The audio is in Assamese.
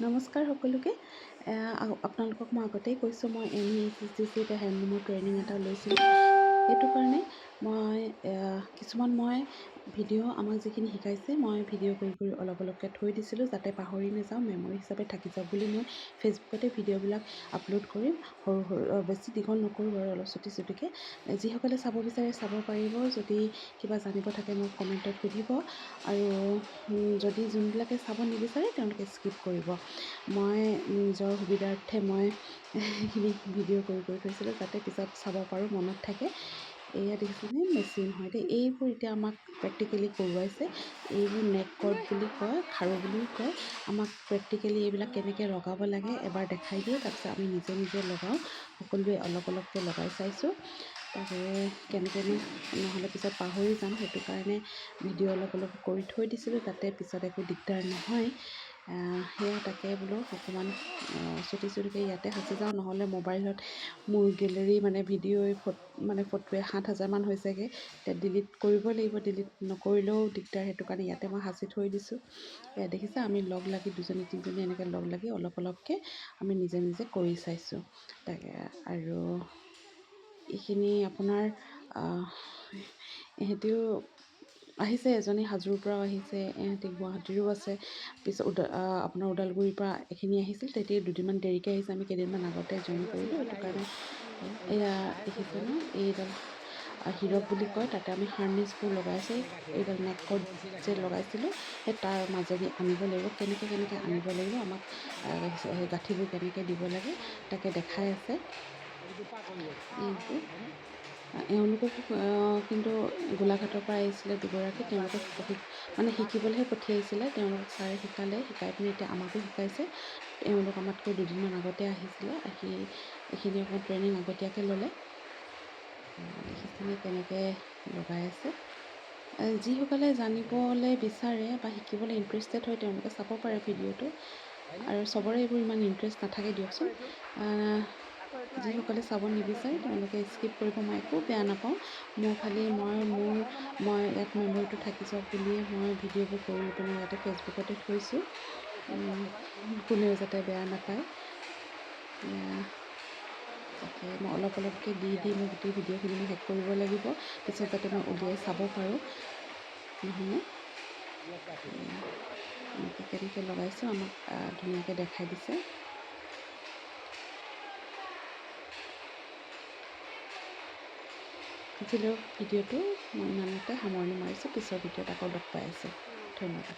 নমস্কাৰ সকলোকে। আপোনালোকক মই আগতেই কৈছোঁ, মই MEHSDC হেণ্ডলুমৰ ট্ৰেইনিং এটা লৈছিলোঁ। সেইটো কাৰণে মই কিছুমান ভিডিঅ' আমাক যিখিনি শিকাইছে মই ভিডিঅ' কৰি অলপ অলপকৈ থৈ দিছিলোঁ, যাতে পাহৰি নাযাওঁ, মেমৰি হিচাপে থাকি যাওক বুলি মই ফেচবুকতে ভিডিঅ'বিলাক আপলোড কৰিম। সৰু বেছি দীঘল নকৰোঁ বাৰু, অলপ চুটিকৈ। যিসকলে চাব বিচাৰে চাব পাৰিব। যদি কিবা জানিব থাকে মোক কমেণ্টত সুধিব, আৰু যদি যোনবিলাকে চাব নিবিচাৰে তেওঁলোকে স্কিপ কৰিব। মই নিজৰ সুবিধাৰ্থে মই সেইখিনি ভিডিঅ' কৰি থৈছিলোঁ, যাতে পিছত চাব পাৰোঁ, মনত থাকে। এয়া দেখিছেনে, মেচিন হয় দেই। এইবোৰ এতিয়া আমাক প্ৰেক্টিকেলি কৰোৱাইছে। এইবোৰ নেক কৰ্ড বুলি কয়, খাৰু বুলিও কয়। আমাক প্ৰেক্টিকেলি এইবিলাক কেনেকৈ লগাব লাগে এবাৰ দেখাই দিয়ে, তাৰপিছত আমি নিজে নিজে লগাওঁ। সকলোৱে অলপ অলপকৈ লগাই চাইছোঁ। তাকে কেনেকৈনো নহ'লে পিছত পাহৰি যাম, সেইটো কাৰণে ভিডিঅ' অলপ অলপ কৰি থৈ দিছিলোঁ, যাতে পিছত একো দিগদাৰ নহয়। সেয়া তাকে বোলো অকণমান চুটিকৈ ইয়াতে সাঁচি যাওঁ, নহ'লে মোবাইলত মোৰ গেলেৰী ভিডিঅ'ই ফটোৱে 7,000মান হৈছেগৈ। এতিয়া ডিলিট কৰিবই লাগিব, ডিলিট নকৰিলেও দিগদাৰ, সেইটো কাৰণে ইয়াতে মই সাঁচি থৈ দিছোঁ। এয়া দেখিছে, আমি লগ লাগি দুজনী তিনিজনী এনেকৈ লগ লাগি অলপ অলপকৈ আমি নিজে নিজে কৰি চাইছোঁ। তাকে আৰু এইখিনি আপোনাৰ এহেঁতিও আহিছে, এজনী হাজোৰ পৰাও আহিছে, এহেঁতি গুৱাহাটীৰো আছে। পিছত আপোনাৰ ওদালগুৰিৰ পৰা এইখিনি আহিছিল, তেতিয়া দুদিনমান দেৰিকৈ আহিছে। আমি কেইদিনমান আগতে জইন কৰিলোঁ, সেইটো কাৰণে এয়া দেখিছেনে, এইডাল হীৰক বুলি কয়, তাতে আমি হাৰ্নেছবোৰ লগাইছোঁ। এইডাল নেক কৰ্ড যে লগাইছিলোঁ, সেই তাৰ মাজেদি আনিব লাগিব। কেনেকৈ আনিব লাগিব, আমাক গাঁঠিবোৰ কেনেকৈ দিব লাগে তাকে দেখাই আছে। এইবোৰ এওঁলোককো কিন্তু গোলাঘাটৰ পৰা আহিছিলে দুগৰাকী, তেওঁলোকক শিকিবলৈহে পঠিয়াইছিলে। তেওঁলোকক ছাৰে শিকালে, শিকাই পিনি এতিয়া আমাকো শিকাইছে। এওঁলোক আমাতকৈ দুদিনমান আগতে আহিছিলে, এইখিনি অকণমান ট্ৰেইনিং আগতীয়াকৈ ল'লে। দেখিছেনে কেনেকৈ লগাই আছে। যিসকলে জানিবলৈ বিচাৰে বা শিকিবলৈ ইণ্টাৰেষ্টেড হয় তেওঁলোকে চাব পাৰে ভিডিঅ'টো, আৰু চবৰে এইবোৰ ইমান ইণ্টাৰেষ্ট নাথাকে দিয়কচোন। যিসকলে চাব নিবিচাৰে তেওঁলোকে স্কিপ কৰিব, মই একো বেয়া নাপাওঁ। মই ইয়াত মেমৰিটো থাকি যাওক বুলিয়ে মই ভিডিঅ'বোৰ কৰি পিনে ইয়াতে ফেচবুকতে থৈছোঁ, কোনেও যাতে বেয়া নাপায়। তাকে মই অলপ অলপকৈ দি মই গোটেই ভিডিঅ'খিনি মই শেষ কৰিব লাগিব, পিছত যাতে মই উলিয়াই চাব পাৰোঁ। নহয়নে, এনেকৈ কেনেকৈ লগাইছোঁ আমাক ধুনীয়াকৈ দেখাই দিছে। আজিলৈ ভিডিঅ'টো মই ইমানতে সামৰণি মাৰিছোঁ। পিছৰ ভিডিঅ'ত আকৌ লগ পাই আছোঁ। ধন্যবাদ।